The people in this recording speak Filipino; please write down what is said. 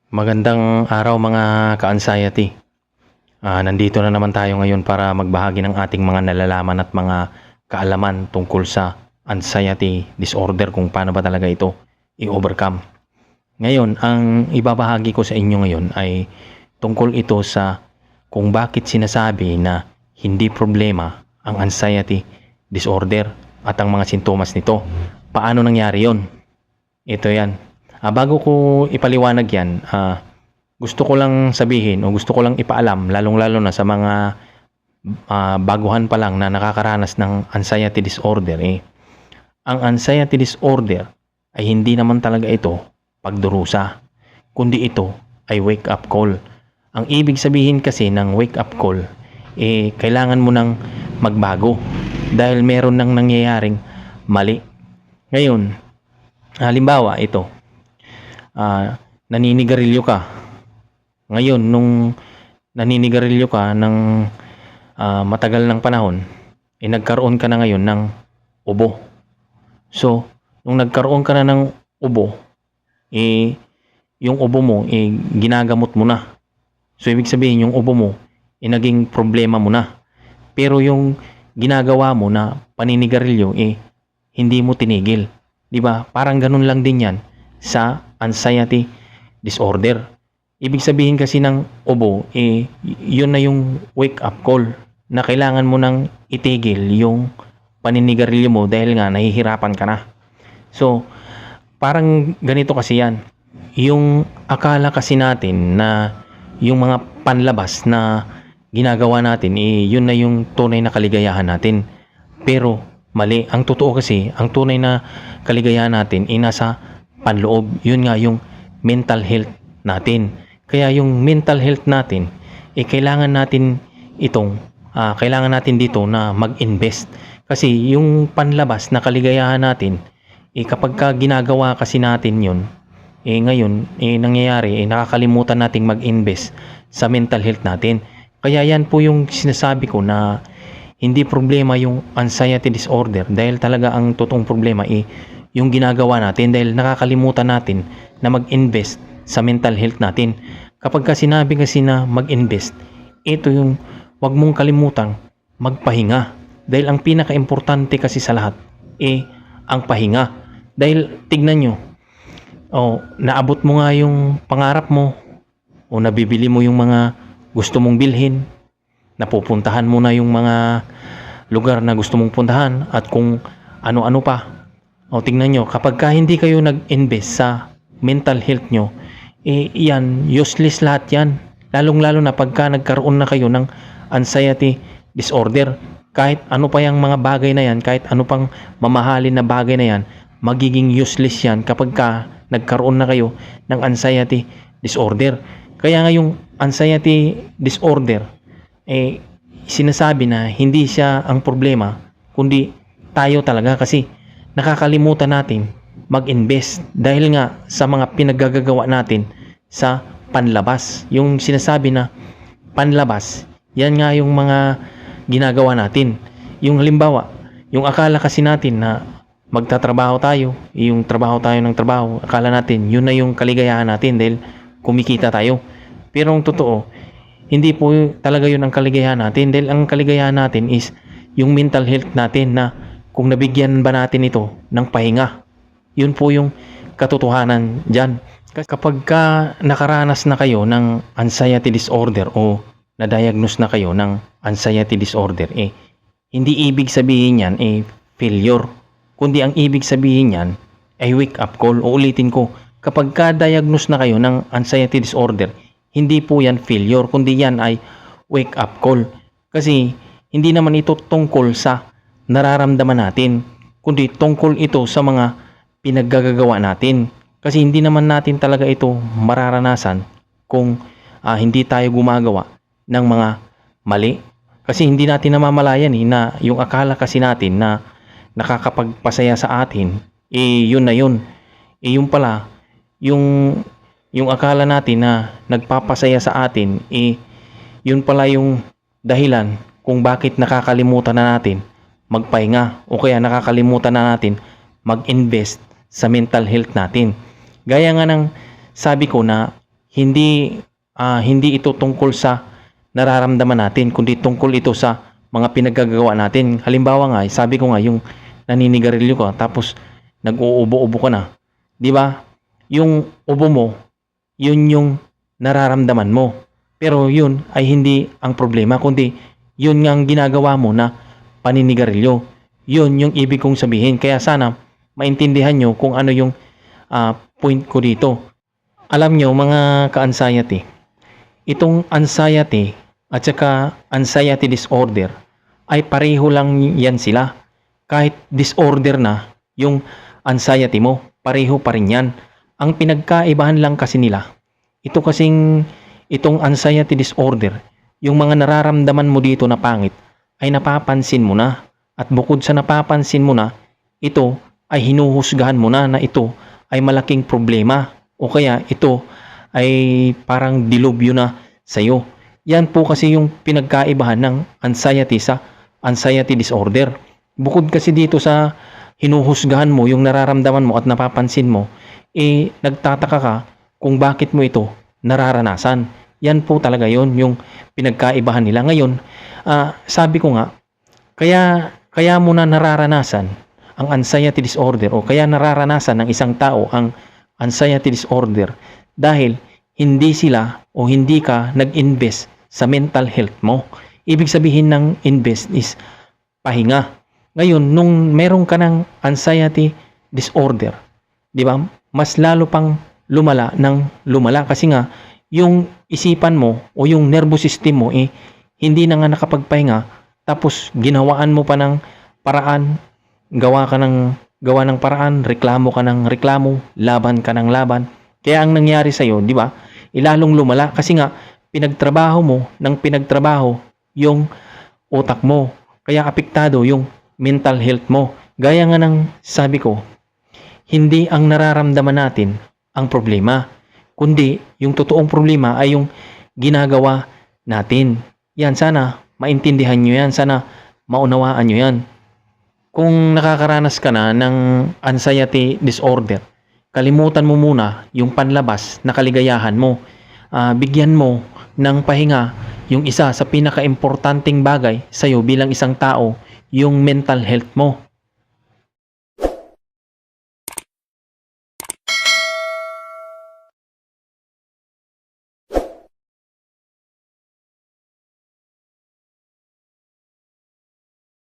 Magandang araw mga ka-anxiety. Nandito na naman tayo ngayon para magbahagi ng ating mga nalalaman at mga kaalaman tungkol sa anxiety disorder, kung paano ba talaga ito i-overcome. Ngayon, ang ibabahagi ko sa inyo ngayon ay tungkol ito sa kung bakit sinasabi na hindi problema ang anxiety disorder at ang mga sintomas nito. Paano nangyari yon? Ito yan. Bago ko ipaliwanag yan, gusto ko lang sabihin o gusto ko lang ipaalam, lalong-lalo na sa mga baguhan pa lang na nakakaranas ng anxiety disorder. Ang anxiety disorder ay hindi naman talaga ito pagdurusa, kundi ito ay wake-up call. Ang ibig sabihin kasi ng wake-up call, kailangan mo nang magbago dahil meron nang nangyayaring mali. Ngayon, halimbawa ito, naninigarilyo ka. Ngayon, nung naninigarilyo ka ng matagal ng panahon, nagkaroon ka na ngayon ng ubo. So, nung nagkaroon ka na ng ubo, yung ubo mo, ginagamot mo na. So, ibig sabihin, yung ubo mo, naging problema mo na. Pero yung ginagawa mo na paninigarilyo, hindi mo tinigil. Diba? Parang ganun lang din yan sa anxiety disorder. Ibig sabihin kasi ng ubo, yun na yung wake up call na kailangan mo nang itigil yung paninigarilyo mo dahil nga nahihirapan ka na. So, parang ganito kasi yan. Yung akala kasi natin na yung mga panlabas na ginagawa natin, yun na yung tunay na kaligayahan natin. Pero mali. Ang totoo kasi, ang tunay na kaligayahan natin nasa panloob. Yun nga yung mental health natin. Kaya yung mental health natin, kailangan natin kailangan natin dito na mag-invest. Kasi yung panlabas na kaligayahan natin, kapag ka ginagawa kasi natin yun, ngayon, nangyayari, nakakalimutan nating mag-invest sa mental health natin. Kaya yan po yung sinasabi ko na hindi problema yung anxiety disorder dahil talaga ang totoong problema yung ginagawa natin dahil nakakalimutan natin na mag-invest sa mental health natin. Kapag ka sinabi kasi na mag-invest, ito yung wag mong kalimutang magpahinga. Dahil ang pinaka-importante kasi sa lahat, ang pahinga. Dahil tignan nyo, naabot mo nga yung pangarap mo, o nabibili mo yung mga gusto mong bilhin, napupuntahan mo na yung mga lugar na gusto mong puntahan, at kung ano-ano pa. Tingnan nyo, kapag ka hindi kayo nag-invest sa mental health nyo, yan, useless lahat yan. Lalong-lalo na pagka nagkaroon na kayo ng anxiety disorder. Kahit ano pa yung mga bagay na yan, kahit ano pang mamahalin na bagay na yan, magiging useless yan kapag ka nagkaroon na kayo ng anxiety disorder. Kaya nga yung anxiety disorder, sinasabi na hindi siya ang problema, kundi tayo talaga, kasi nakakalimutan natin mag-invest dahil nga sa mga pinaggagawa natin sa panlabas. Yung sinasabi na panlabas, yan nga yung mga ginagawa natin. Yung halimbawa, yung akala kasi natin na magtatrabaho tayo, yung trabaho tayo ng trabaho, akala natin yun na yung kaligayahan natin dahil kumikita tayo. Pero ang totoo, hindi po talaga yun ang kaligayahan natin, dahil ang kaligayahan natin is yung mental health natin, na kung nabigyan ba natin ito ng pahinga. Yun po yung katotohanan dyan. Kapag ka nakaranas na kayo ng anxiety disorder o na-diagnose na kayo ng anxiety disorder, hindi ibig sabihin yan failure, kundi ang ibig sabihin yan ay wake up call. Uulitin ko, kapag ka diagnose na kayo ng anxiety disorder, hindi po yan failure, kundi yan ay wake up call. Kasi hindi naman ito tungkol sa nararamdaman natin, kundi tungkol ito sa mga pinaggagawa natin. Kasi hindi naman natin talaga ito mararanasan kung hindi tayo gumagawa ng mga mali. Kasi hindi natin namamalayan na yung akala kasi natin na nakakapagpasaya sa atin, yun na yun. Yung pala, yung akala natin na nagpapasaya sa atin, yun pala yung dahilan kung bakit nakakalimutan na natin magpahinga, o kaya nakakalimutan na natin mag-invest sa mental health natin. Gaya nga ng sabi ko na hindi ito tungkol sa nararamdaman natin, kundi tungkol ito sa mga pinaggagawa natin. Halimbawa nga, sabi ko nga, yung naninigarilyo ka, tapos nag-uubo-ubo ka na. Di ba? Yung ubo mo, yun yung nararamdaman mo. Pero yun ay hindi ang problema, kundi yun nga ang ginagawa mo na paninigarilyo. Yun yung ibig kong sabihin. Kaya sana maintindihan nyo kung ano yung point ko dito. Alam nyo mga ka-anxiety, itong anxiety at saka anxiety disorder ay pareho lang yan sila. Kahit disorder na yung anxiety mo, pareho pa rin yan. Ang pinagkaibahan lang kasi nila, itong anxiety disorder, yung mga nararamdaman mo dito na pangit ay napapansin mo na. At bukod sa napapansin mo na, ito ay hinuhusgahan mo na ito ay malaking problema o kaya ito ay parang dilubyo na sa'yo. Yan po kasi yung pinagkaibahan ng anxiety sa anxiety disorder. Bukod kasi dito sa hinuhusgahan mo yung nararamdaman mo at napapansin mo, nagtataka ka kung bakit mo ito nararanasan. Yan po talaga yon yung pinagkaibahan nila. Ngayon, sabi ko nga, kaya mo na nararanasan ang anxiety disorder o kaya nararanasan ng isang tao ang anxiety disorder dahil hindi sila o hindi ka nag-invest sa mental health mo. Ibig sabihin ng invest is pahinga. Ngayon, nung meron ka ng anxiety disorder, di ba? Mas lalo pang lumala kasi nga yung isipan mo o yung nervous system mo hindi na nga nakapagpahinga, tapos ginawaan mo pa ng paraan, gawa ng paraan, reklamo ka ng reklamo, laban ka ng laban. Kaya ang nangyari sa'yo, di ba, ilalong lumala kasi nga pinagtrabaho mo ng pinagtrabaho yung utak mo. Kaya apektado yung mental health mo. Gaya nga ng sabi ko, hindi ang nararamdaman natin ang problema, kundi yung totoong problema ay yung ginagawa natin. Yan, sana maintindihan nyo yan, sana maunawaan nyo yan. Kung nakakaranas ka na ng anxiety disorder, kalimutan mo muna yung panlabas na kaligayahan mo. Bigyan mo ng pahinga yung isa sa pinaka-importanting bagay sa'yo bilang isang tao, yung mental health mo.